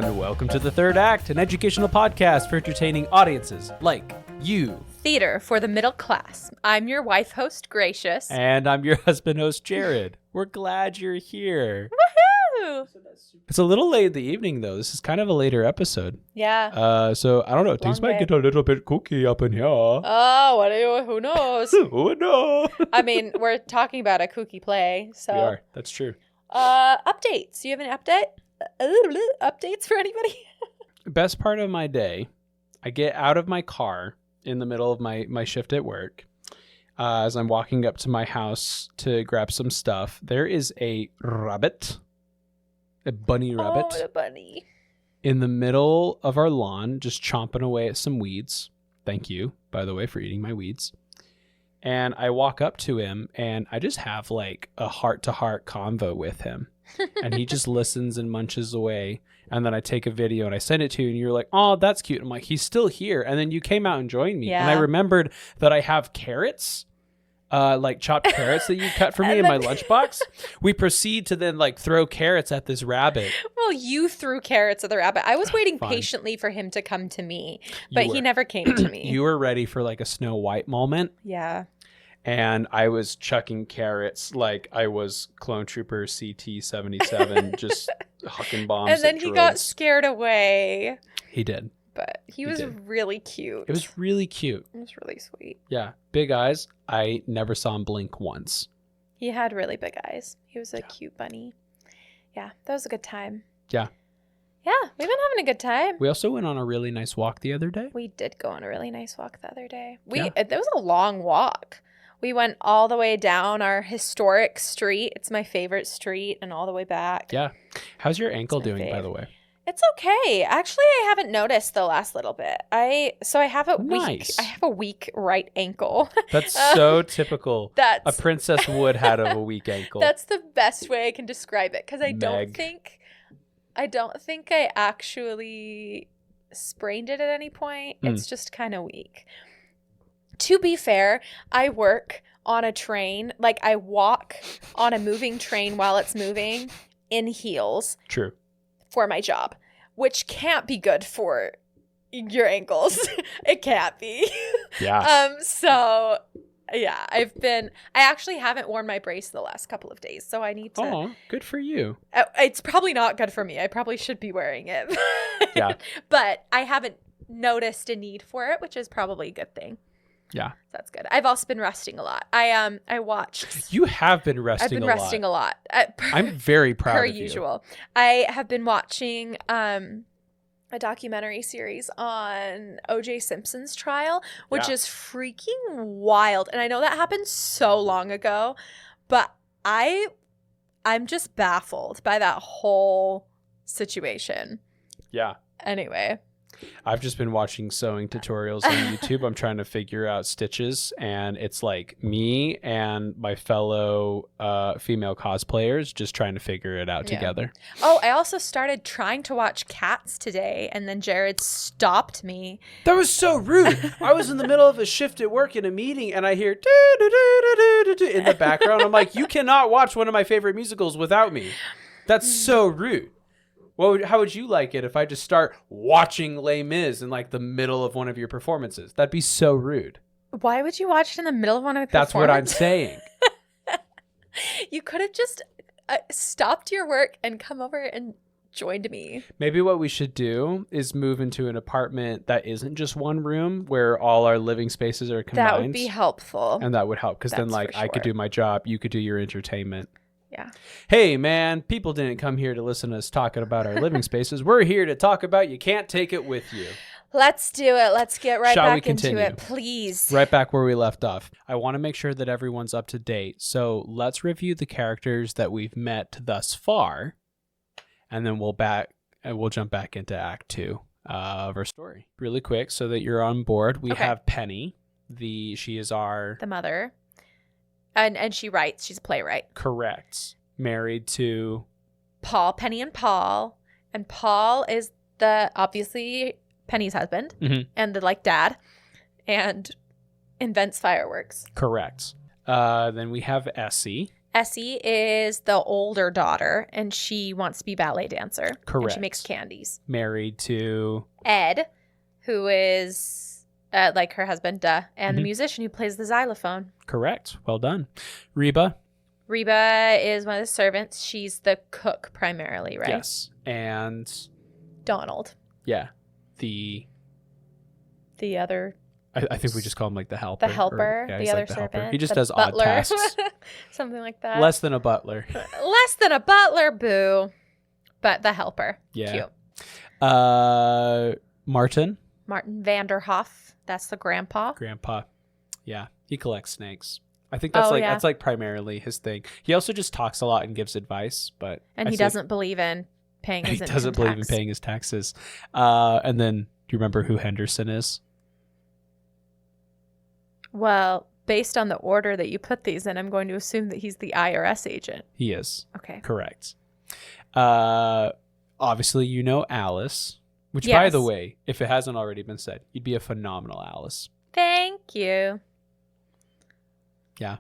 And welcome to The Third Act, an educational podcast for entertaining audiences like you. Theater for the middle class. I'm your wife host, Gracious. And I'm your husband host, Jared. We're glad you're here. Woohoo! It's a little late in the evening, though. This is kind of a later episode. Yeah. So I don't know. Things might get a little bit kooky up in here. Oh, who knows? Oh, no. I mean, we're talking about a kooky play, so. We are. That's true. Updates. Do you have any updates for anybody? Best part of my day, I get out of my car in the middle of my shift at work. As I'm walking up to my house to grab some stuff, there is a bunny rabbit. Oh, the bunny. In the middle of our lawn, just chomping away at some weeds. Thank you, by the way, for eating my weeds. And I walk up to him and I just have like a heart-to-heart convo with him. And he just listens and munches away. And then I take a video and I send it to you and you're like, oh, that's cute. I'm like, he's still here. And then you came out and joined me. Yeah. And I remembered that I have carrots, like chopped carrots that you cut for me in my lunchbox. We proceed to then like throw carrots at this rabbit. Well, you threw carrots at the rabbit. I was waiting Fine. patiently for him to come to me, but You he were. never came to me. You were ready for like a Snow White moment. Yeah. And I was chucking carrots like I was Clone Trooper CT-77, just hucking bombs. And then at he droids. got scared away. He did. But he was did. really cute. It was really cute. It was really sweet. Yeah. Big eyes. I never saw him blink once. He had really big eyes. He was a cute bunny. Yeah, that was a good time. Yeah. Yeah, we've been having a good time. We also went on a really nice walk the other day. We did go on a really nice walk the other day. Yeah. It was a long walk. We went all the way down our historic street. It's my favorite street, and all the way back. Yeah. How's your ankle It's my doing, by fave. the way? It's okay. Actually, I haven't noticed the last little bit. I have a Nice. weak right ankle. That's so typical. That's A princess would have a weak ankle. That's the best way I can describe it, because I don't Meg. think I actually sprained it at any point. It's just kind of weak. To be fair, I work on a train. Like, I walk on a moving train while it's moving in heels True. for my job, which can't be good for your ankles. It can't be. Yeah. So yeah, I actually haven't worn my brace the last couple of days, so I need to. Oh, good for you. It's probably not good for me. I probably should be wearing it. Yeah. But I haven't noticed a need for it, which is probably a good thing. Yeah. So that's good. I've also been resting a lot. I watched. You have been resting I've been a resting lot. a lot. I'm very proud per of you. usual. I have been watching a documentary series on O.J. Simpson's trial, which Yeah. is freaking wild. And I know that happened so long ago, but I'm just baffled by that whole situation. Yeah. Anyway. I've just been watching sewing tutorials on YouTube. I'm trying to figure out stitches, and it's like me and my fellow female cosplayers just trying to figure it out Yeah. together. Oh, I also started trying to watch Cats today, and then Jared stopped me. That was so rude. I was in the middle of a shift at work in a meeting, and I hear "Do-do-do-do-do-do-do" in the background. I'm like, you cannot watch one of my favorite musicals without me. That's so rude. How would you like it if I just start watching Les Mis in like the middle of one of your performances? That'd be so rude. Why would you watch it in the middle of one of my That's what I'm performances? saying. You could have just stopped your work and come over and joined me. Maybe what we should do is move into an apartment that isn't just one room where all our living spaces are combined. That would be helpful. And that would help because then That's like for I could sure. do my job, you could do your entertainment. Yeah. Hey man, people didn't come here to listen to us talking about our living spaces. We're here to talk about You Can't Take It With You. Let's do it. Let's get right Shall we back into continue? it, please. Right back where we left off. I want to make sure that everyone's up to date. So let's review the characters that we've met thus far. And then we'll jump back into Act 2 of our story. Really quick so that you're on board. We Okay. have Penny. She is our The mother. And she writes. She's a playwright. correct. Married to Paul, Penny and Paul. And Paul is obviously Penny's husband Mhm. and the dad and invents fireworks. correct. Then we have Essie. Essie is the older daughter, and she wants to be ballet dancer. Correct. And she makes candies. Married to Ed, who is like her husband, and the musician who plays the xylophone. Correct. Well done. Reba. Reba is one of the servants. She's the cook primarily, right? Yes. And Donald. yeah, the other. I think we just call him like the helper. The helper. Yeah, the he's other like the servant. helper. He just the does butler. odd tasks. Something like that. Less than a butler. Less than a butler, boo. But the helper. Yeah. Cute. Martin. Martin Vanderhoff. That's the grandpa. Grandpa. Yeah. He collects snakes. I think that's that's like primarily his thing. He also just talks a lot and gives advice, but he doesn't believe in paying his He doesn't believe in paying his taxes. And then do you remember who Henderson is? Well, based on the order that you put these in, I'm going to assume that he's the IRS agent. He is. Okay. Correct. Obviously, you know Alice, which, by the way, if it hasn't already been said, you'd be a phenomenal Alice. Thank you. Yeah.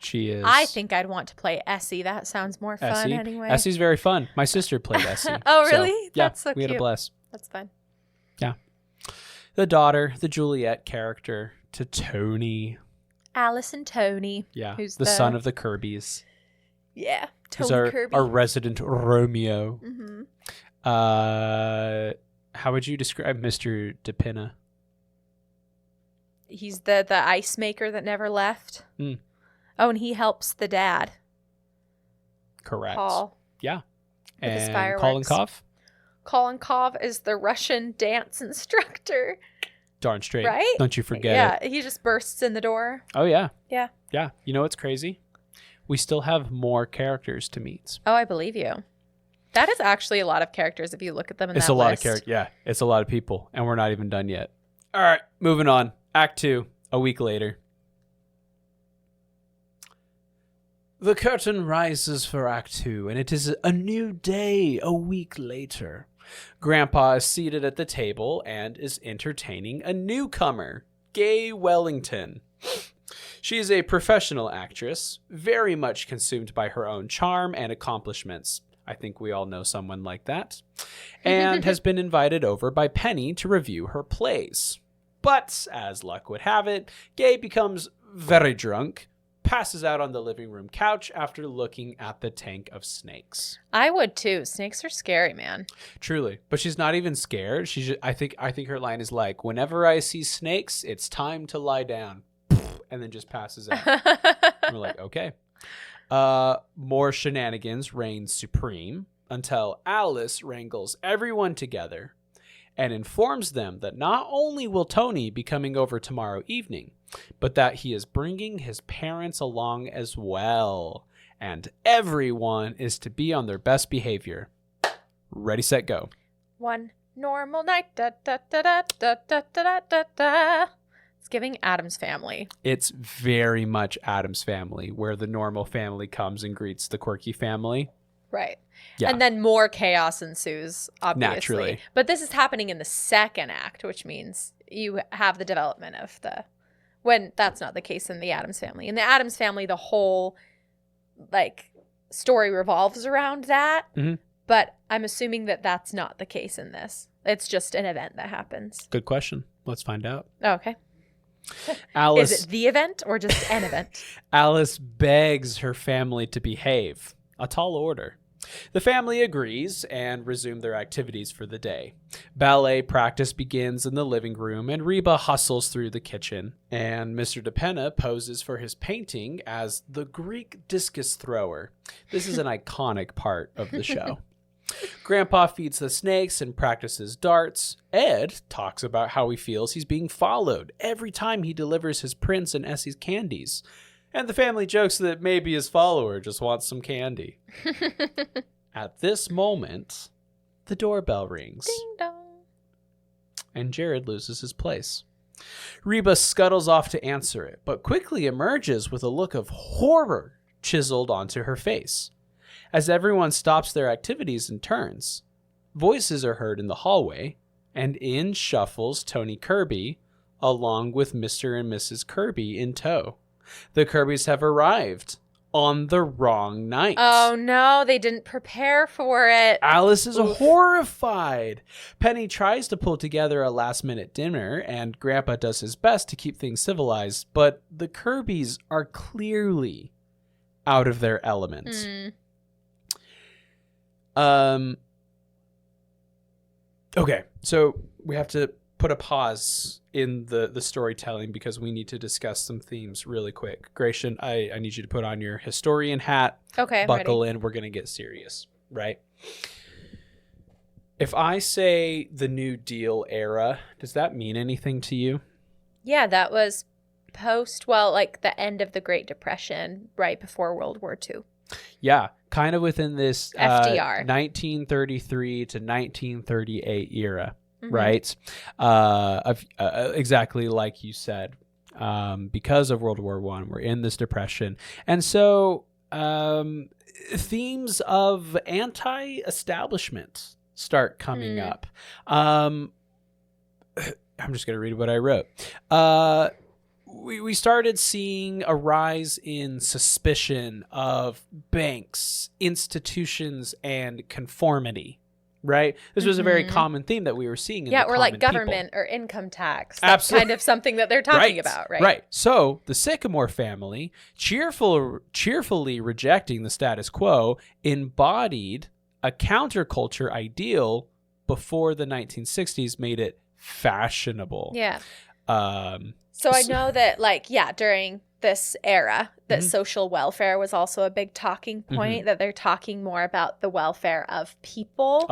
She is. I think I'd want to play Essie. That sounds more fun anyway. Essie's very fun. My sister played Essie. Oh, really? So, That's so we cute. had a blast. That's fun. Yeah. The daughter, the Juliet character to Tony. Alice and Tony. Yeah. Who's the son of the Kirbys. Yeah. Who's Tony Kirby. our resident Romeo. Mm-hmm. How would you describe Mr. DePina? He's the ice maker that never left. Mm. Oh, and he helps the dad. Correct. Paul. Yeah. With his And fireworks. Kolinkov? Kolinkov is the Russian dance instructor. Darn straight. Right? Don't you forget it. Yeah, he just bursts in the door. Oh, yeah. Yeah. Yeah. You know what's crazy? We still have more characters to meet. Oh, I believe you. That is actually a lot of characters if you look at them in It's that a lot list. of characters. Yeah. It's a lot of people. And we're not even done yet. All right. Moving on. Act 2. A week later. The curtain rises for Act 2, and it is a new day a week later. Grandpa is seated at the table and is entertaining a newcomer, Gay Wellington. She is a professional actress, very much consumed by her own charm and accomplishments. I think we all know someone like that. And has been invited over by Penny to review her plays. But, as luck would have it, Gay becomes very drunk, passes out on the living room couch after looking at the tank of snakes. I would too. Snakes are scary, man. Truly. But she's not even scared. She's just, I think her line is like, whenever I see snakes, it's time to lie down. And then just passes out. And we're like, okay. More shenanigans reign supreme until Alice wrangles everyone together and informs them that not only will Tony be coming over tomorrow evening, but that he is bringing his parents along as well. And everyone is to be on their best behavior. Ready, set, go. One normal night. Da, da, da, da, da, da, da, da, da. It's giving Addams Family. It's very much Addams Family, where the normal family comes and greets the quirky family. Right. Yeah. And then more chaos ensues, obviously. Naturally. But this is happening in the second act, which means you have the development of when that's not the case in the Addams Family. In the Addams Family, the whole story revolves around that. Mm-hmm. But I'm assuming that that's not the case in this. It's just an event that happens. Good question. Let's find out. Oh, okay. Alice, is it the event or just an event? Alice begs her family to behave. A tall order. The family agrees and resume their activities for the day. Ballet practice begins in the living room, and Reba hustles through the kitchen. And Mr. DePena poses for his painting as the Greek discus thrower. This is an iconic part of the show. Grandpa feeds the snakes and practices darts. Ed talks about how he feels he's being followed every time he delivers his Prince and Essie's candies. And the family jokes that maybe his follower just wants some candy. At this moment, the doorbell rings. Ding dong. And Jared loses his place. Reba scuttles off to answer it, but quickly emerges with a look of horror chiseled onto her face. As everyone stops their activities and turns, voices are heard in the hallway, and in shuffles Tony Kirby, along with Mr. and Mrs. Kirby in tow. The Kirbys have arrived, on the wrong night. Oh no, they didn't prepare for it. Alice is horrified. Penny tries to pull together a last-minute dinner, and Grandpa does his best to keep things civilized, but the Kirbys are clearly out of their element. Okay, so we have to put a pause in the storytelling because we need to discuss some themes really quick. Gratian, I need you to put on your historian hat. Okay, buckle ready. in. We're going to get serious, right? If I say the New Deal era, does that mean anything to you? Yeah, that was like the end of the Great Depression, right before World War II. Yeah, kind of within this FDR. 1933 to 1938 era. Mm-hmm. Right? Exactly like you said. Because of World War I, we're in this depression. And so themes of anti-establishment start coming up. I'm just going to read what I wrote. We started seeing a rise in suspicion of banks, institutions, and conformity. Right? This was a very common theme that we were seeing in the or like common government people. or income tax. That's kind of something that they're talking about, right? Right. So the Sycamore family, cheerfully rejecting the status quo, embodied a counterculture ideal before the 1960s made it fashionable. Yeah. So I know that, during this era, that social welfare was also a big talking point, that they're talking more about the welfare of people.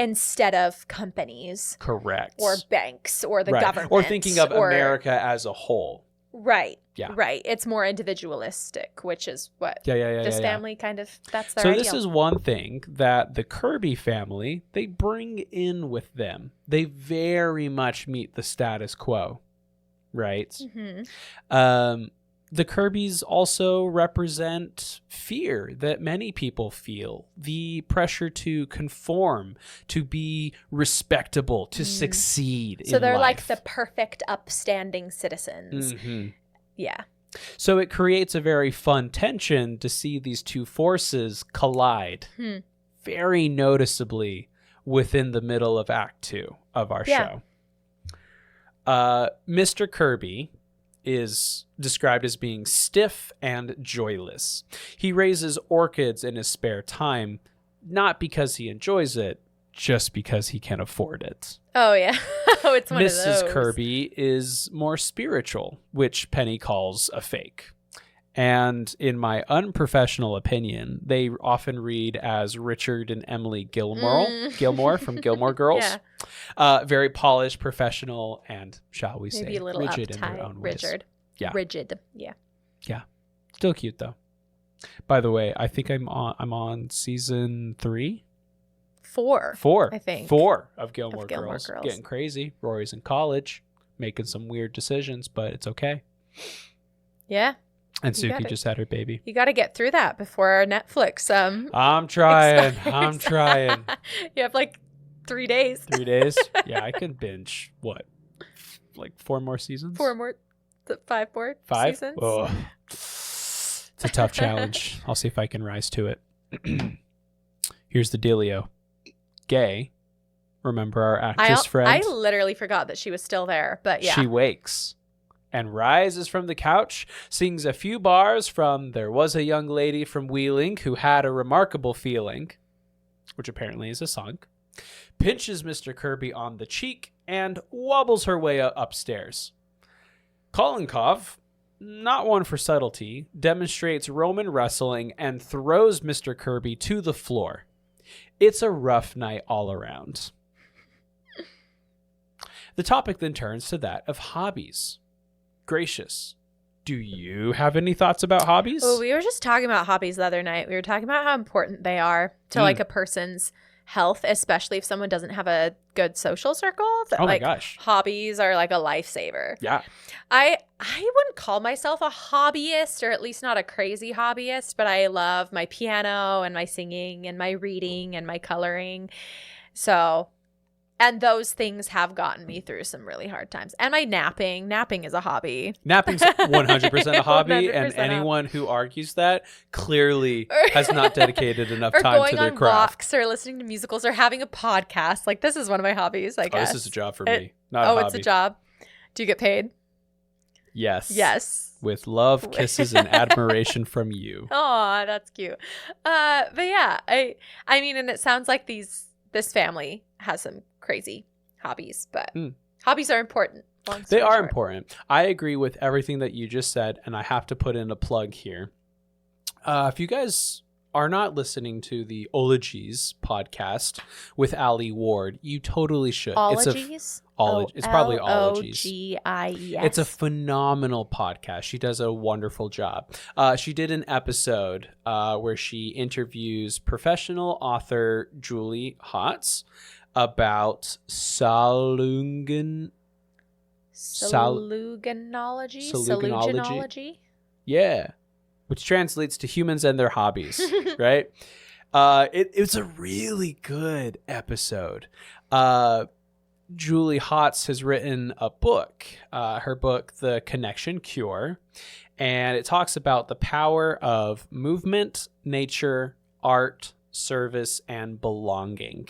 Instead of companies. Correct. Or banks or the government. Or thinking of America as a whole. Right. Yeah. Right. It's more individualistic, which is what this family kind of, that's their ideal. So this is one thing that the Kirby family, they bring in with them. They very much meet the status quo. Right? The Kirbys also represent fear that many people feel, the pressure to conform, to be respectable, to succeed in life. So they're like the perfect upstanding citizens. Yeah. So it creates a very fun tension to see these two forces collide very noticeably within the middle of Act 2 of our show. Mr. Kirby is described as being stiff and joyless. He raises orchids in his spare time, not because he enjoys it, just because he can afford it. Oh, yeah. It's one Mrs. of those. Kirby is more spiritual, which Penny calls a fake. And in my unprofessional opinion, they often read as Richard and Emily Gilmore from Gilmore Girls. Very polished, professional, and shall we maybe say, a little rigid uptight, in their own ways. Rigid. Yeah. Still cute though. By the way, I think I'm on season 3. 4, I think. 4 of Gilmore Girls. Getting crazy. Rory's in college, making some weird decisions, but it's okay. Yeah. And Suki just had her baby. You got to get through that before Netflix. I'm trying. I'm trying. You have 3 days. 3 days? Yeah, I can binge. What? 4 more seasons? 5 more seasons? Oh. It's a tough challenge. I'll see if I can rise to it. Here's the dealio. Gay, remember our actress friend? I literally forgot that she was still there, but yeah. She wakes and rises from the couch, sings a few bars from There Was a Young Lady from Wheeling Who Had a Remarkable Feeling, which apparently is a song, pinches Mr. Kirby on the cheek, and wobbles her way upstairs. Kolinkov, not one for subtlety, demonstrates Roman wrestling and throws Mr. Kirby to the floor. It's a rough night all around. The topic then turns to that of hobbies. Gracious, do you have any thoughts about hobbies? Well, we were just talking about hobbies the other night. We were talking about how important they are to a person's health, especially if someone doesn't have a good social circle. My gosh. Hobbies are like a lifesaver. Yeah. I wouldn't call myself a hobbyist, or at least not a crazy hobbyist, but I love my piano and my singing and my reading and my coloring. So And those things have gotten me through some really hard times. And my napping is a hobby. Napping's 100% a hobby, 100% and hobby. anyone who argues that clearly has not dedicated enough or time going to their on craft. walks or listening to musicals or having a podcast. Like, this is one of my hobbies, I guess. This is a job for me, not a hobby. It's a job. Do you get paid? Yes. Yes. With love, kisses, and admiration from you. Oh, that's cute. But yeah, I mean, and it sounds like this family has some crazy hobbies, but hobbies are important. They are important. I agree with everything that you just said, and I have to put in a plug here. If you guys are not listening to the Ologies podcast with Ali Ward, you totally should. Ologies? It's probably Ologies. Ologies. It's a phenomenal podcast. She does a wonderful job. She did an episode where she interviews professional author Julie Hotz about Saluginology? Yeah. Which translates to humans and their hobbies, right? It's a really good episode. Julie Hotz has written a book, her book, The Connection Cure, and it talks about the power of movement, nature, art, service, and belonging,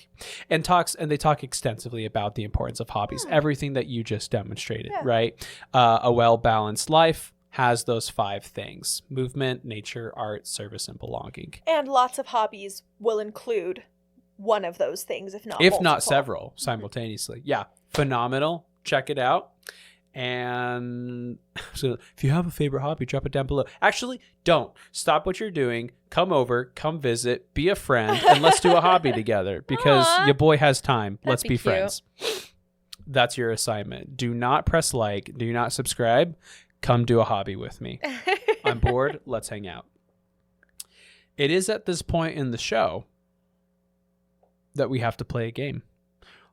and they talk extensively about the importance of hobbies, everything that you just demonstrated, right? A well-balanced life has those 5 things: movement, nature, art, service, and belonging. And lots of hobbies will include one of those things, if not several simultaneously. Yeah, phenomenal. Check it out. And so if you have a favorite hobby, drop it down below. Actually, don't. Stop what you're doing. Come over, come visit, be a friend, and let's do a hobby together because your boy has time. Let's be friends. That's your assignment. Do not press like. Do not subscribe. Come do a hobby with me. I'm bored. Let's hang out. It is at this point in the show that we have to play a game.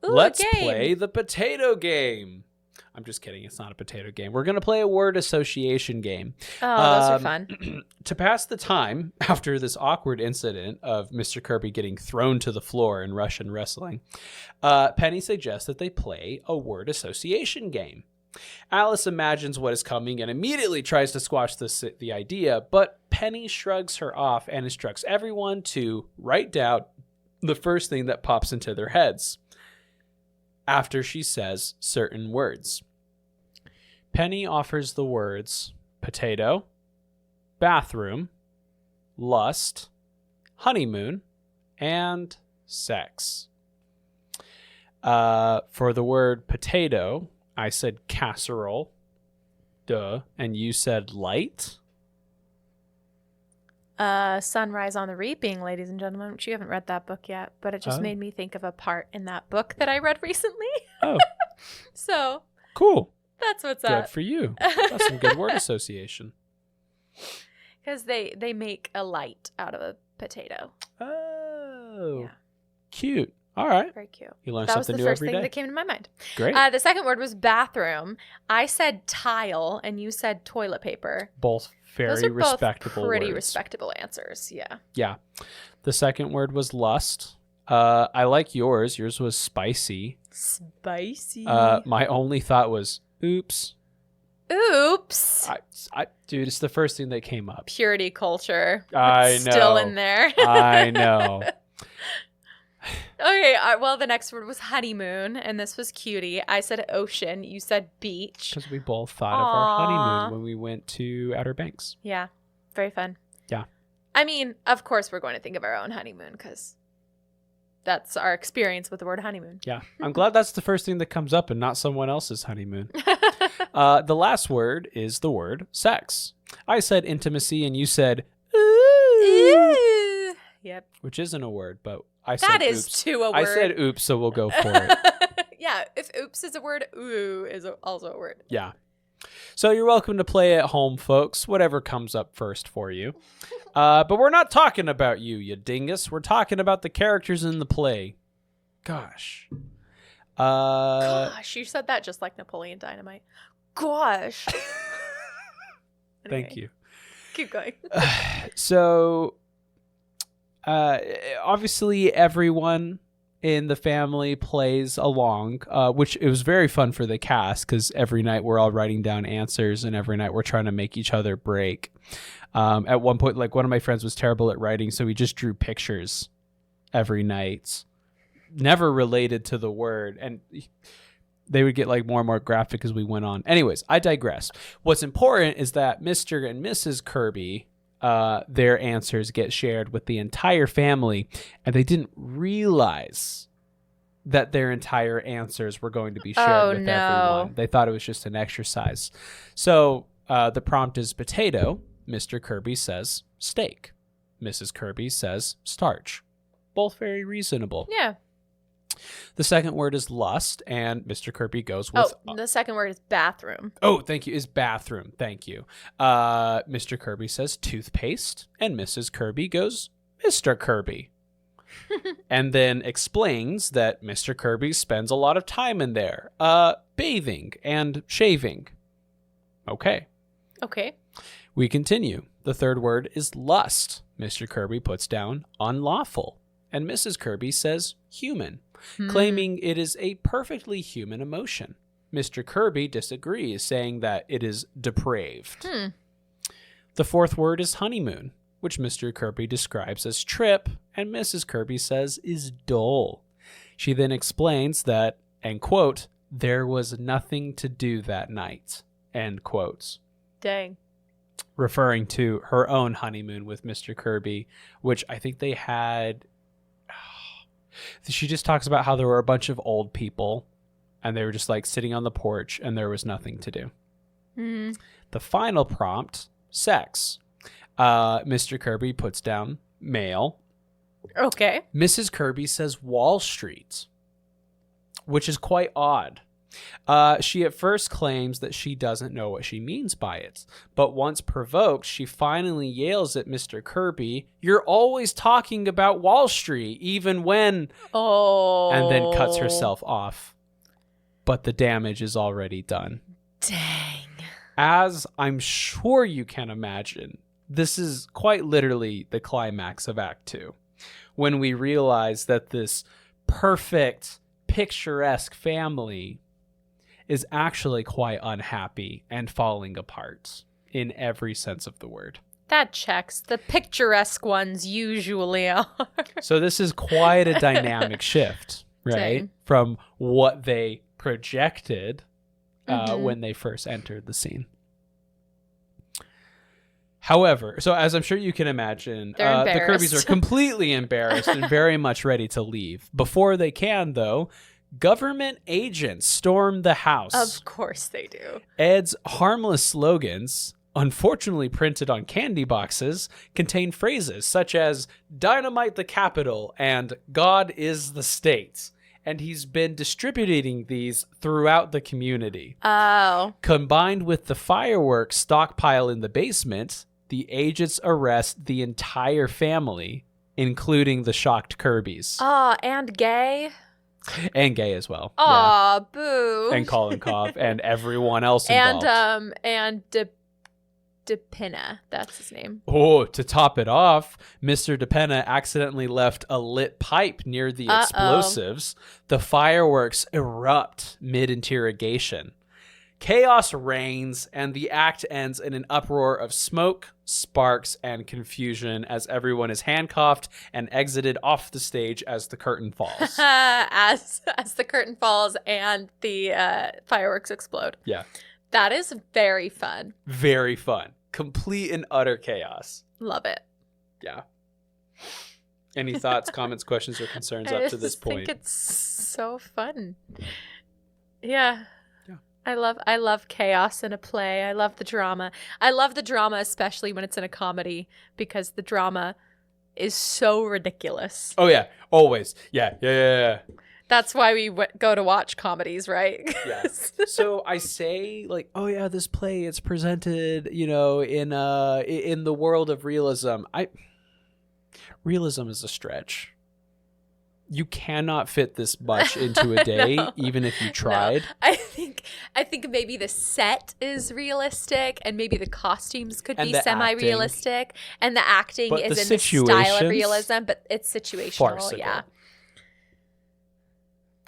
Let's play the potato game. I'm just kidding. It's not a potato game. We're going to play a word association game. Oh, those are fun. To pass the time after this awkward incident of Mr. Kirby getting thrown to the floor in Russian wrestling, Penny suggests that they play a word association game. Alice imagines what is coming and immediately tries to squash the idea, but Penny shrugs her off and instructs everyone to write down the first thing that pops into their heads after she says certain words. Penny offers the words potato, bathroom, lust, honeymoon, and sex. For the word potato, I said casserole, duh, and you said light. Sunrise on the Reaping, ladies and gentlemen, which you haven't read that book yet, but it just made me think of a part in that book that I read recently. Oh. So. Cool. That's what's up. Good for you. That's some good word association. Because they make a light out of a potato. Oh. Yeah. Cute. All right. Very cute. You learn that something was the new first every thing day. that came to my mind. Great. The second word was bathroom. I said tile, and you said toilet paper. Both very Those are respectable both pretty words. respectable answers. Yeah. Yeah. The second word was lust. I like yours. Yours was spicy. Spicy. My only thought was, oops. Oops. Dude, it's the first thing that came up. Purity culture. I know. Still in there. I know. Okay, well, the next word was honeymoon, and this was cutie. I said ocean. You said beach. Because we both thought of our honeymoon when we went to Outer Banks. Yeah, very fun. Yeah. I mean, of course we're going to think of our own honeymoon because that's our experience with the word honeymoon. Yeah. I'm glad that's the first thing that comes up and not someone else's honeymoon. The last word is the word sex. I said intimacy, and you said ooh. Yep. Which isn't a word, but I said that is oops. too a word. I said oops, so we'll go for it. Yeah, if oops is a word, ooh is also a word. Yeah. So you're welcome to play at home, folks, whatever comes up first for you. But we're not talking about you dingus. We're talking about the characters in the play. Gosh. Gosh, you said that just like Napoleon Dynamite. Gosh. Thank you. Keep going. So, obviously everyone in the family plays along, which it was very fun for the cast because every night we're all writing down answers and every night we're trying to make each other break. At one point, like one of my friends was terrible at writing, so he just drew pictures every night, never related to the word. And they would get like more and more graphic as we went on. Anyways, I digress. What's important is that Mr. and Mrs. Kirby, their answers get shared with the entire family, and they didn't realize that their entire answers were going to be shared with everyone. They thought it was just an exercise. So the prompt is potato. Mr. Kirby says steak. Mrs. Kirby says starch. Both very reasonable. Yeah. The second word is lust, and Mr. Kirby goes with... the second word is bathroom. Oh, thank you. Is bathroom. Thank you. Mr. Kirby says toothpaste, and Mrs. Kirby goes Mr. Kirby. And then explains that Mr. Kirby spends a lot of time in there, bathing and shaving. Okay. Okay. We continue. The third word is lust. Mr. Kirby puts down unlawful, and Mrs. Kirby says human, claiming it is a perfectly human emotion. Mr. Kirby disagrees, saying that it is depraved. The fourth word is honeymoon, which Mr. Kirby describes as trip, and Mrs. Kirby says is dull. She then explains that, and quote, there was nothing to do that night, end quotes. Dang. Referring to her own honeymoon with Mr. Kirby, which I think they had... She just talks about how there were a bunch of old people and they were just like sitting on the porch and there was nothing to do. The final prompt, sex. Mr. Kirby puts down male. Okay. Mrs. Kirby says Wall Street, which is quite odd. She at first claims that she doesn't know what she means by it, but once provoked, she finally yells at Mr. Kirby, "You're always talking about Wall Street, even when..." And then cuts herself off. But the damage is already done. Dang. As I'm sure you can imagine, this is quite literally the climax of Act 2, when we realize that this perfect, picturesque family is actually quite unhappy and falling apart in every sense of the word. That checks. The picturesque ones usually are. So this is quite a dynamic shift, right? Dang. From what they projected when they first entered the scene. However, so as I'm sure you can imagine, the Kirbys are completely embarrassed and very much ready to leave. Before they can, though, government agents storm the house. Of course they do. Ed's harmless slogans, unfortunately printed on candy boxes, contain phrases such as "dynamite the Capitol" and "God is the state." And he's been distributing these throughout the community. Oh. Combined with the fireworks stockpile in the basement, the agents arrest the entire family, including the shocked Kirbys. And gay. And gay as well. Aw, boo. And Colin Cobb and everyone else involved. And DePina, that's his name. Oh, to top it off, Mr. DePena accidentally left a lit pipe near the explosives. The fireworks erupt mid-interrogation. Chaos reigns, and the act ends in an uproar of smoke, sparks, and confusion as everyone is handcuffed and exited off the stage as the curtain falls. as the curtain falls and the fireworks explode. Yeah. That is very fun. Very fun. Complete and utter chaos. Love it. Yeah. Any thoughts, comments, questions, or concerns up to this point? I think it's so fun. Yeah. Yeah. I love chaos in a play. I love the drama. I love the drama, especially when it's in a comedy, because the drama is so ridiculous. Oh, yeah. Always. Yeah. That's why we go to watch comedies, right? Yes. So I say, like, oh yeah, this play, it's presented, in the world of realism. Realism is a stretch. You cannot fit this much into a day, even if you tried. No. I think maybe the set is realistic, and maybe the costumes could be semi-realistic, and the acting is in the style of realism, but it's situational. Farcical. Yeah.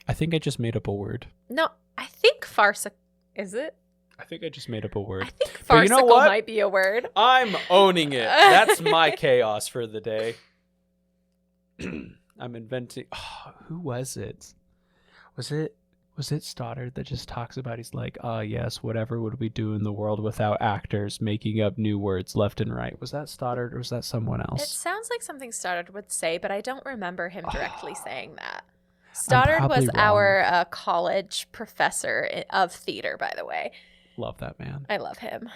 I think I just made up a word. No, I think farcical. Is it? I think I just made up a word. I think But you know farcical what? might be a word. I'm owning it. That's my chaos for the day. I'm inventing. Oh, who was it? Was it Stoddard that just talks about? He's like, yes, whatever would we do in the world without actors making up new words left and right? Was that Stoddard or was that someone It else? sounds like something Stoddard would say, but I don't remember him directly saying that. Stoddard probably was wrong. our college professor of theater, by the way. Love that man. I love him.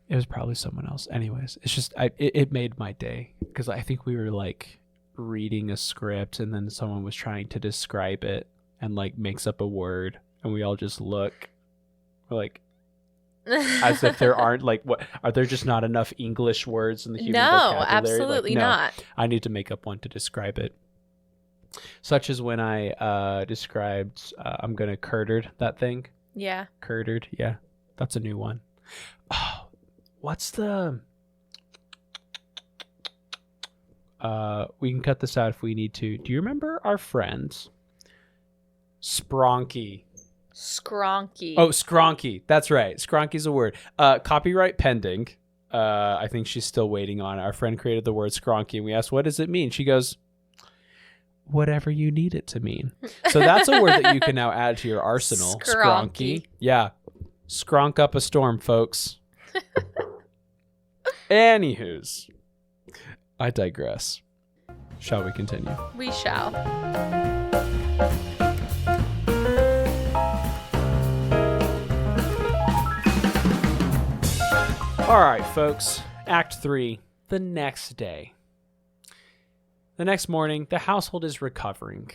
It was probably someone else. Anyways, it's just it made my day because I think we were like reading a script and then someone was trying to describe it and like makes up a word and we all just look. We're like, as if there aren't like, what are there just not enough English words in the human vocabulary? No, absolutely like, no, not. I need to make up one to describe it. Such as when I described I'm gonna curdered that thing. Yeah. Curdered, yeah, that's a new one. Oh, what's the? We can cut this out if we need to. Do you remember our friends? Spronky. Skronky. Oh, Skronky. That's right. Skronky's a word. Copyright pending. I think she's still waiting on it. Our friend created the word Skronky, and we asked, what does it mean? She goes, whatever you need it to mean. So that's a word that you can now add to your arsenal. Skronky. Yeah. Skronk up a storm, folks. Anywho's. I digress. Shall we continue? We shall. All right, folks. Act 3, the next day. The next morning, the household is recovering.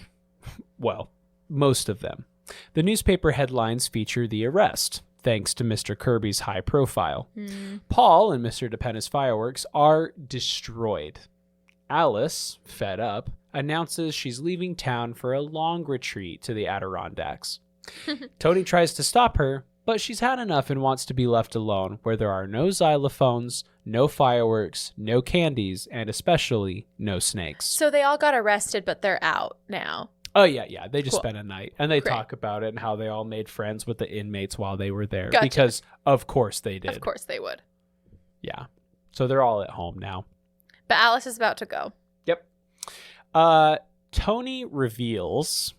Well, most of them. The newspaper headlines feature the arrest, thanks to Mr. Kirby's high profile. Paul and Mr. DePenna's fireworks are destroyed. Alice, fed up, announces she's leaving town for a long retreat to the Adirondacks. Tony tries to stop her, but she's had enough and wants to be left alone, where there are no xylophones, no fireworks, no candies, and especially no snakes. So they all got arrested, but they're out now. Oh, yeah. They just Cool. spent a night. And they Great. talk about it and how they all made friends with the inmates while they were there. Gotcha. Because, of course, they did. Of course they would. Yeah. So they're all at home now. But Alice is about to go. Yep. Tony reveals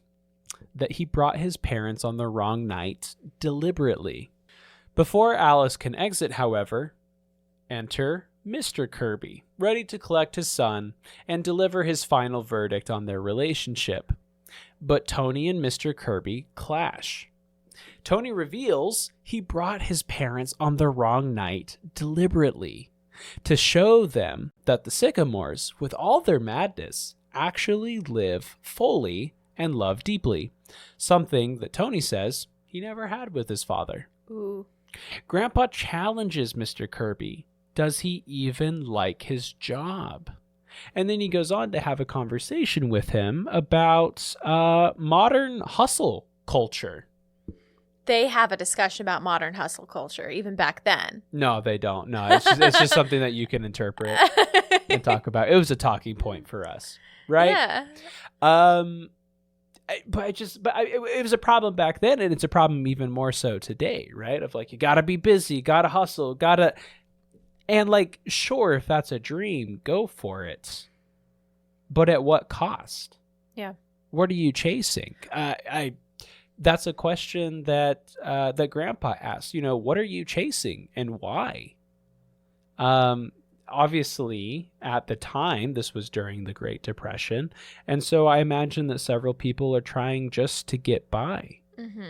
that he brought his parents on the wrong night deliberately. Before Alice can exit, however, enter Mr. Kirby, ready to collect his son and deliver his final verdict on their relationship. But Tony and Mr. Kirby clash. Tony reveals he brought his parents on the wrong night deliberately to show them that the Sycamores, with all their madness, actually live fully and love deeply, something that Tony says he never had with his father. Ooh. Grandpa challenges Mr. Kirby. Does he even like his job? And then he goes on to have a conversation with him about modern hustle culture. They have a discussion about modern hustle culture, even back then. No, they don't. No, it's just something that you can interpret and talk about. It was a talking point for us, right? Yeah. It was a problem back then, and it's a problem even more so today, right? Of like, you gotta be busy, gotta hustle, and like, sure, if that's a dream, go for it. But at what cost? Yeah. What are you chasing? That's a question that that Grandpa asked. You know, what are you chasing and why? Obviously, at the time, this was during the Great Depression, and so I imagine that several people are trying just to get by,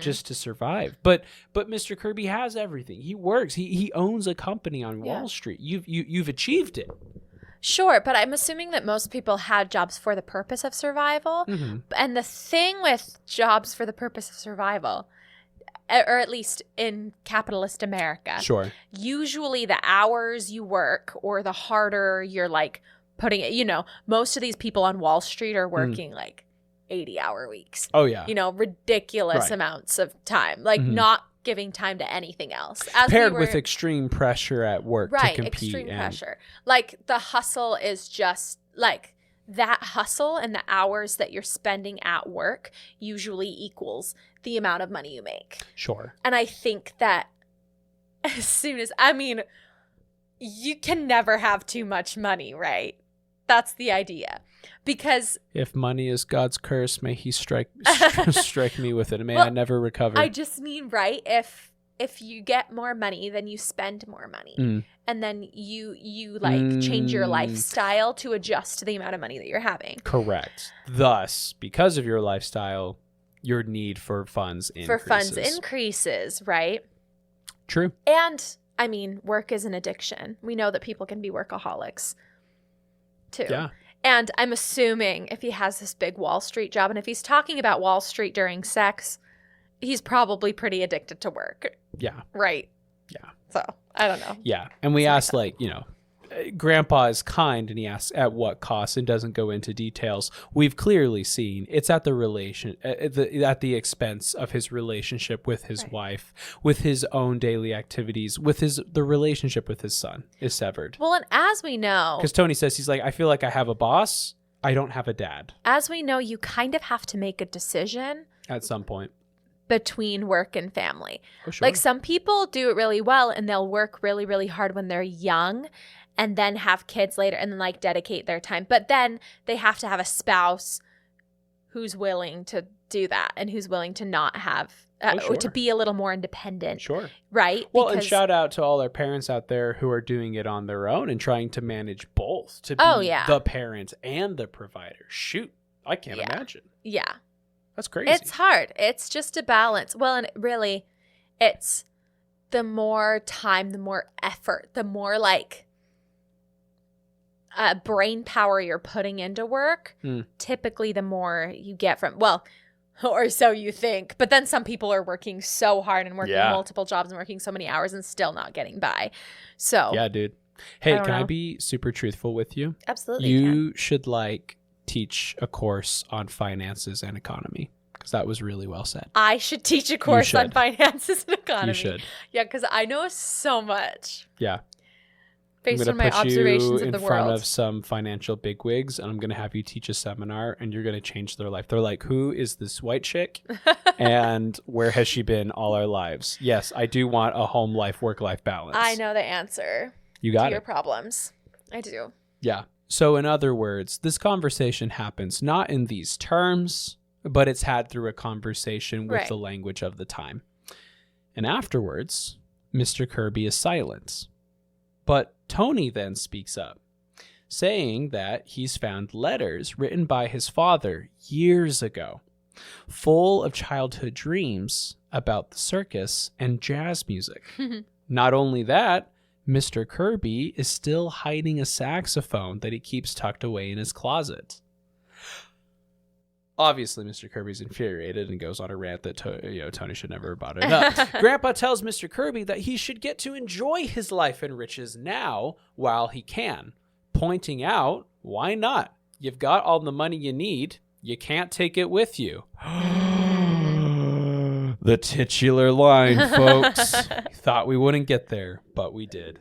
just to survive. But Mr. Kirby has everything. He works. He owns a company on Wall Street. You've achieved it. Sure, but I'm assuming that most people had jobs for the purpose of survival. And the thing with jobs for the purpose of survival, or at least in capitalist America, Sure. usually the hours you work or the harder you're like putting it, most of these people on Wall Street are working like 80-hour weeks. Oh, yeah. Ridiculous Right. amounts of time, like not giving time to anything else. Paired with extreme pressure at work to compete. Extreme pressure. Like the hustle is just like that hustle and the hours that you're spending at work usually equals the amount of money you make. Sure. And I think that as soon as, I mean, you can never have too much money, right? That's the idea. Because if money is God's curse, may he strike me with it. May well, I never recover. I just mean, right? If you get more money, then you spend more money. And then you like change your lifestyle to adjust to the amount of money that you're having. Correct. Thus, because of your lifestyle, your need for funds increases. Right? True. And I mean, work is an addiction. We know that people can be workaholics too. Yeah. And I'm assuming if he has this big Wall Street job, and if he's talking about Wall Street during sex, he's probably pretty addicted to work. Yeah. Right. Yeah. So I don't know. Yeah. And we asked, like, you know, Grandpa is kind, and he asks at what cost and doesn't go into details. We've clearly seen it's at at the expense of his relationship with his wife, with his own daily activities, with the relationship with his son is severed. Well, and as we know, because Tony says, he's like, I feel like I have a boss, I don't have a dad. As we know, you kind of have to make a decision at some point between work and family. Oh, sure. Like some people do it really well, and they'll work really, really hard when they're young and then have kids later and then like dedicate their time. But then they have to have a spouse who's willing to do that and who's willing to not have or to be a little more independent. Sure. Right? Well, and shout out to all our parents out there who are doing it on their own and trying to manage both, to be the parent and the provider. Shoot, I can't imagine. Yeah. That's crazy. It's hard. It's just a balance. Well, and really, it's the more time, the more effort, the more like brain power you're putting into work, typically the more you get from, well, or so you think. But then some people are working so hard and working multiple jobs and working so many hours and still not getting by. So yeah, dude. Hey, can I be super truthful with you? Absolutely. You should teach a course on finances and economy, because that was really well said. I should teach a course on finances and economy. You should. Yeah, because I know so much. Yeah. Based on my observations of the world. in front of some financial bigwigs, and I'm going to have you teach a seminar, and you're going to change their life. They're like, who is this white chick? And where has she been all our lives? Yes, I do want a home life, work life balance. I know the answer to your problems. I do. Yeah. So in other words, this conversation happens not in these terms, but it's had through a conversation with the language of the time. And afterwards, Mr. Kirby is silent. But Tony then speaks up, saying that he's found letters written by his father years ago, full of childhood dreams about the circus and jazz music. Not only that, Mr. Kirby is still hiding a saxophone that he keeps tucked away in his closet. Obviously, Mr. Kirby's infuriated and goes on a rant that Tony should never have brought it up. Grandpa tells Mr. Kirby that he should get to enjoy his life and riches now while he can, pointing out, why not? You've got all the money you need. You can't take it with you. The titular line, folks. Thought we wouldn't get there, but we did.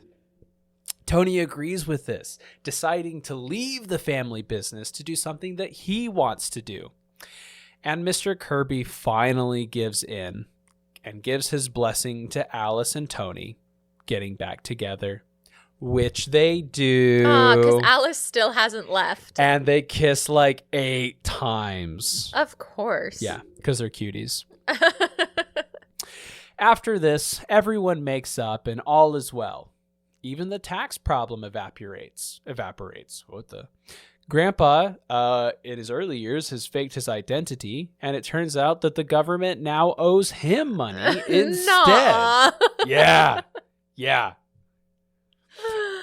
Tony agrees with this, deciding to leave the family business to do something that he wants to do. And Mr. Kirby finally gives in and gives his blessing to Alice and Tony getting back together, which they do. Because Alice still hasn't left. And they kiss like 8 times. Of course. Yeah, because they're cuties. After this, everyone makes up and all is well. Even the tax problem evaporates. What the? Grandpa, in his early years, has faked his identity, and it turns out that the government now owes him money instead. Yeah.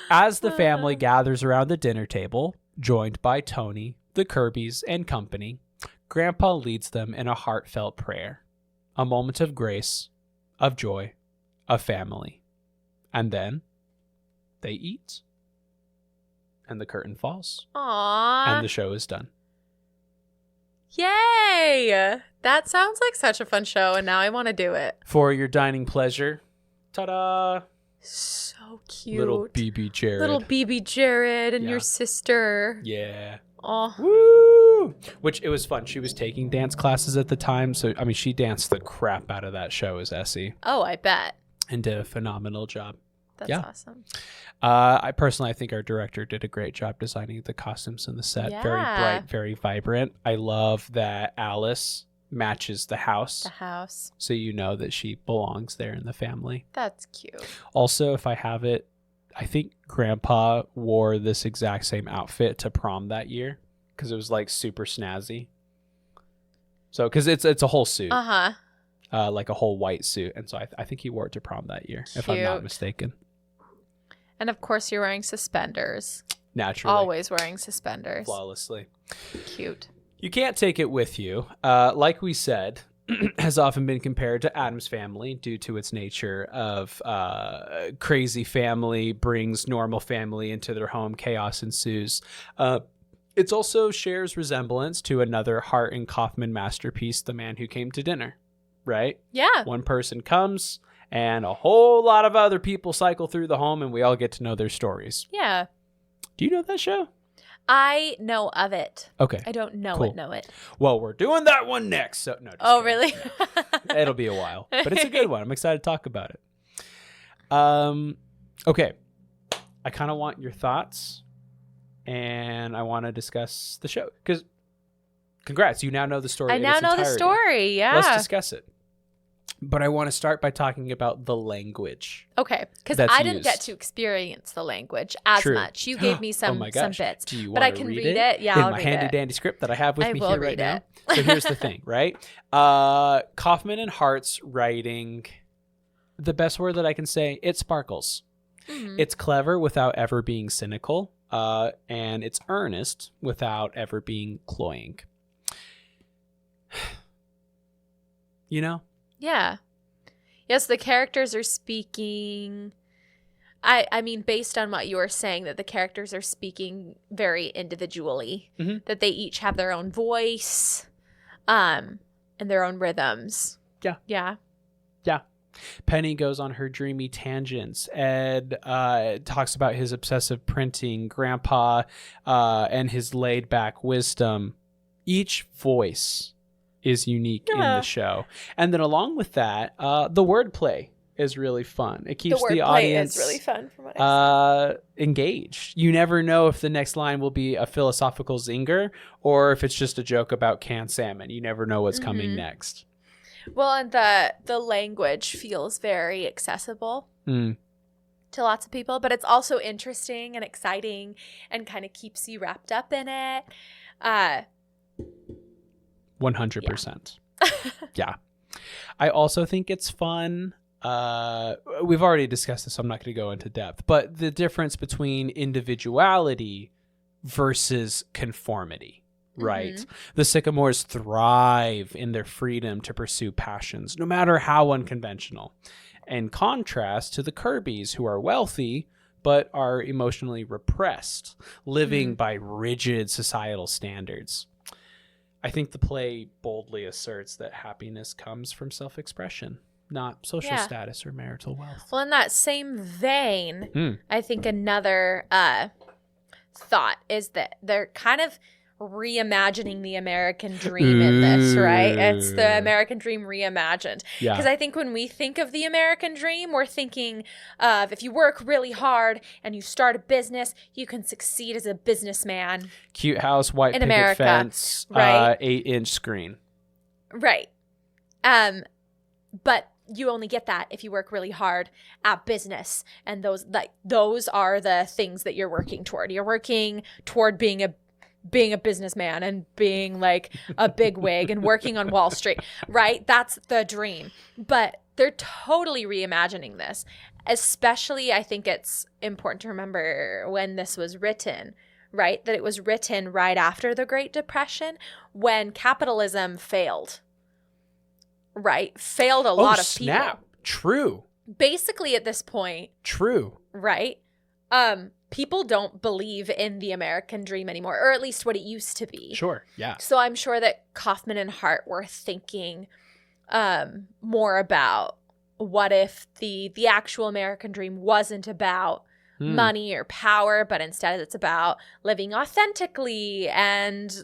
As the family gathers around the dinner table, joined by Tony, the Kirbys, and company, Grandpa leads them in a heartfelt prayer, a moment of grace, of joy, of family. And then they eat. And the curtain falls. Aww. And the show is done. Yay! That sounds like such a fun show, and now I want to do it. For your dining pleasure, ta-da! So cute. Little BB Jared. Little BB Jared and your sister. Yeah. Oh, Woo! Which it was fun. She was taking dance classes at the time. So, I mean, she danced the crap out of that show as Essie. oh, I bet. And did a phenomenal job. That's Yeah. awesome. I think our director did a great job designing the costumes and the set. Very Yeah. bright, very vibrant. I love that Alice matches the house. The house. So you know that she belongs there in the family. That's cute. Also, if I have it, I think Grandpa wore this exact same outfit to prom that year because it was like super snazzy. So, because it's a whole suit, like a whole white suit, and so I think he wore it to prom that year, if I'm not Cute. mistaken. And of course, you're wearing suspenders. Naturally, Always wearing suspenders. flawlessly. Cute. You can't take it with you. Like we said, has often been compared to Addams Family due to its nature of crazy family brings normal family into their home, chaos ensues. It also shares resemblance to another Hart and Kaufman masterpiece, The Man Who Came to Dinner, right? Yeah. One person comes and a whole lot of other people cycle through the home and we all get to know their stories. Yeah. Do you know that show? I know of it. Okay. I don't know Cool. it. Know it. Well, we're doing that one next. So no. Just Oh, kidding. really? Yeah. It'll be a while, but it's a good one. I'm excited to talk about it. Okay. I kind of want your thoughts, and I want to discuss the show because, congrats, you now know the story. I now know the story. Yeah. Let's discuss it. But I want to start by talking about the language. Okay, because that's I didn't get used. to experience the language as True. much. You gave me some my gosh. bits, Do you but want I to can read read it. Yeah, in I'll my read handy it. dandy script that I have with I me will here right read now? it. So here's the thing, right? Kaufman and Hart's writing, the best word that I can say, it sparkles. Mhm. It's clever without ever being cynical, and it's earnest without ever being cloying. You know? Yeah. Yes, the characters are speaking. I mean, based on what you were saying, that the characters are speaking very individually, Mhm. that they each have their own voice, and their own rhythms. Yeah. Yeah. Penny goes on her dreamy tangents. Ed talks about his obsessive printing, Grandpa, and his laid-back wisdom. Each voice is unique in Yeah. the show. And then along with that, the wordplay is really fun. It keeps the audience is really fun from what I engaged. You never know if the next line will be a philosophical zinger or if it's just a joke about canned salmon. You never know what's coming next. Well, and the language feels very accessible Mm. to lots of people, but it's also interesting and exciting and kind of keeps you wrapped up in it. 100%. Yeah. I also think it's fun. We've already discussed this, so I'm not going to go into depth, but the difference between individuality versus conformity, right? The Sycamores thrive in their freedom to pursue passions, no matter how unconventional. In contrast to the Kirbys, who are wealthy, but are emotionally repressed, living by rigid societal standards. I think the play boldly asserts that happiness comes from self-expression, not social status or marital wealth. Well, in that same vein, I think another thought is that they're kind of reimagining the American dream in this, right? It's the American dream reimagined. Yeah. Because I think when we think of the American dream, we're thinking of if you work really hard and you start a business, you can succeed as a businessman. Cute house, white In picket America, fence, right? 8-inch screen. Right. But you only get that if you work really hard at business, and those are the things that you're working toward. You're working toward being a businessman and being like a bigwig and working on Wall Street, right? That's the dream. But they're totally reimagining this. Especially, I think it's important to remember when this was written, right? That it was written right after the Great Depression when capitalism failed. Right? Failed a lot of snap. people. True. Basically at this point, True. right? People don't believe in the American dream anymore, or at least what it used to be. Sure. Yeah. So I'm sure that Kaufman and Hart were thinking more about what if the actual American dream wasn't about money or power, but instead it's about living authentically and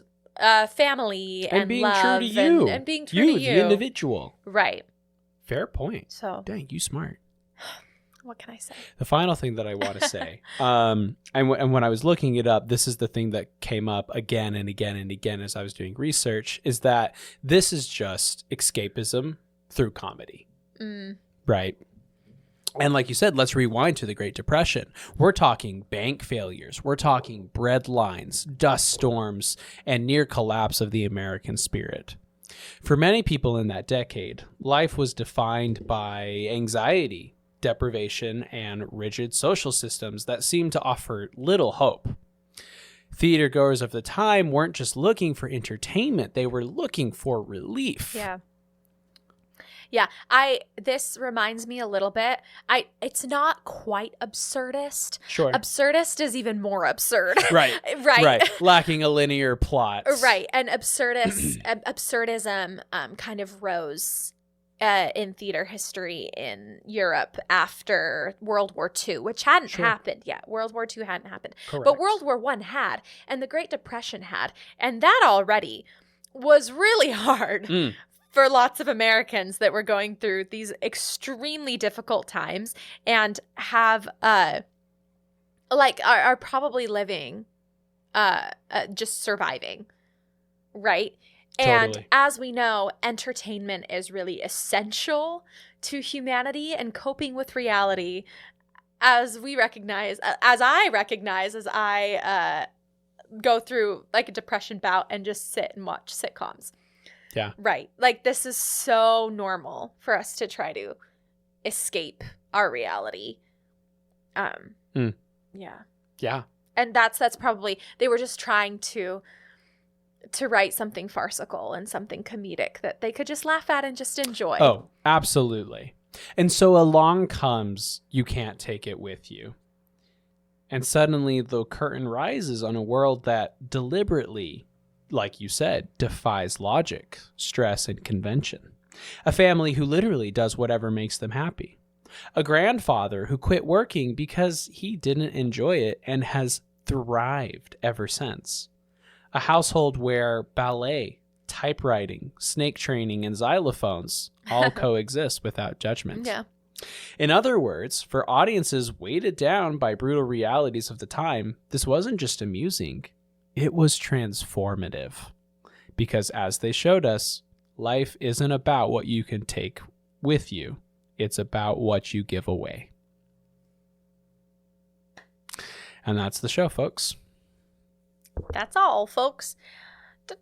family and being love true to you. and being true to you. The individual. Right. Fair point. So, dang, you smart. What can I say? The final thing that I want to say, and when I was looking it up, this is the thing that came up again and again and again as I was doing research, is that this is just escapism through comedy. Right? And like you said, let's rewind to the Great Depression. We're talking bank failures. We're talking bread lines, dust storms, and near collapse of the American spirit. For many people in that decade, life was defined by anxiety, deprivation, and rigid social systems that seemed to offer little hope. Theater goers of the time weren't just looking for entertainment, they were looking for relief. Yeah, this reminds me a little bit. It's not quite absurdist. Sure. Absurdist is even more absurd. Right. Lacking a linear plot. Right. And absurdism kind of rose in theater history in Europe after World War II, which hadn't happened yet. World War II hadn't happened. Correct. But World War I had, and the Great Depression had. And that already was really hard for lots of Americans that were going through these extremely difficult times and have are probably living just surviving, right? Totally. And as we know, entertainment is really essential to humanity and coping with reality, as I go through like a depression bout and just sit and watch sitcoms. Yeah. Right. Like, this is so normal for us to try to escape our reality. Yeah. Yeah. And that's probably, they were just trying to write something farcical and something comedic that they could just laugh at and just enjoy. Oh, absolutely. And so along comes You Can't Take It With You. And suddenly the curtain rises on a world that deliberately, like you said, defies logic, stress, and convention. A family who literally does whatever makes them happy. A grandfather who quit working because he didn't enjoy it and has thrived ever since. A household where ballet, typewriting, snake training, and xylophones all coexist without judgment. Yeah. In other words, for audiences weighted down by brutal realities of the time, this wasn't just amusing, it was transformative. Because as they showed us, life isn't about what you can take with you, it's about what you give away. And that's the show, folks. That's all, folks. I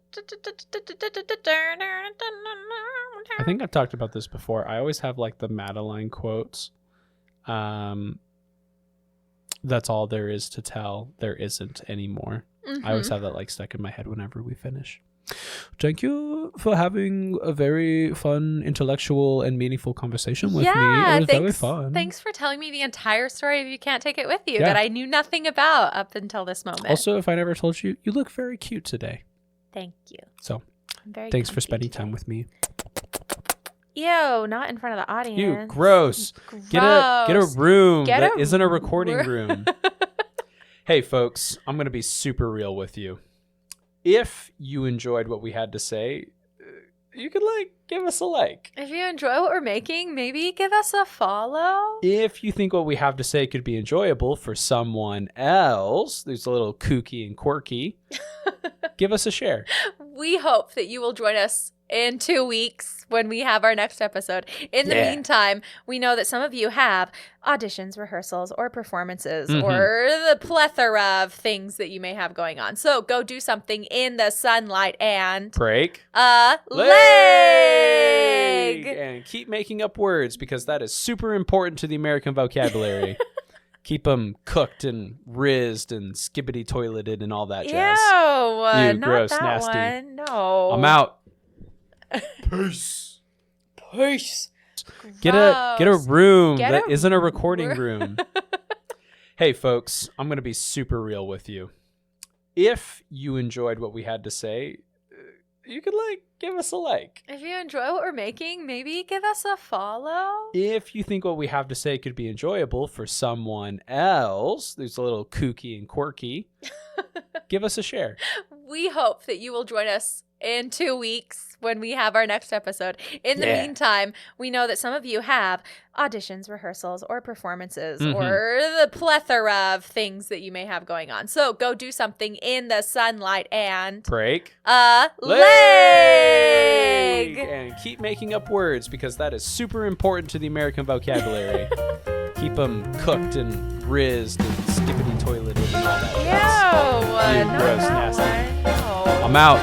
think I've talked about this before. I always have like the Madeline quotes. That's all there is to tell. There isn't anymore. I always have that like stuck in my head whenever we finish. Thank you for having a very fun, intellectual, and meaningful conversation with me. It was very fun. Thanks for telling me the entire story of You Can't Take It With You that I knew nothing about up until this moment. Also, if I never told you, you look very cute today. Thank you. So, very thanks for spending time with me. Ew, not in front of the audience. You gross. Get a room that isn't a recording room. Hey, folks, I'm going to be super real with you. If you enjoyed what we had to say, you could give us a like. If you enjoy what we're making, maybe give us a follow. If you think what we have to say could be enjoyable for someone else who's a little kooky and quirky, give us a share. We hope that you will join us in 2 weeks when we have our next episode. In the meantime, we know that some of you have auditions, rehearsals, or performances, or the plethora of things that you may have going on. So go do something in the sunlight and break a leg. And keep making up words, because that is super important to the American vocabulary. Keep them cooked and rizzed and skibbity toileted and all that jazz. Ew, you not gross, that nasty. One. No. I'm out. Peace. Get a room that isn't a recording room. Hey, folks, I'm going to be super real with you. If you enjoyed what we had to say, you could like give us a like. If you enjoy what we're making, maybe give us a follow. If you think what we have to say could be enjoyable for someone else who's a little kooky and quirky, give us a share. We hope that you will join us in 2 weeks when we have our next episode. In the meantime, we know that some of you have auditions, rehearsals, or performances, or the plethora of things that you may have going on. So go do something in the sunlight and break a leg. And keep making up words because that is super important to the American vocabulary. Keep them cooked and rizzed and skippity toileted and all that. Ew, Gross, not that nasty. one. No. I'm out.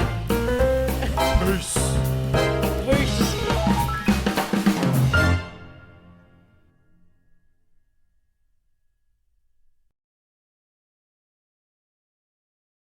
Peace.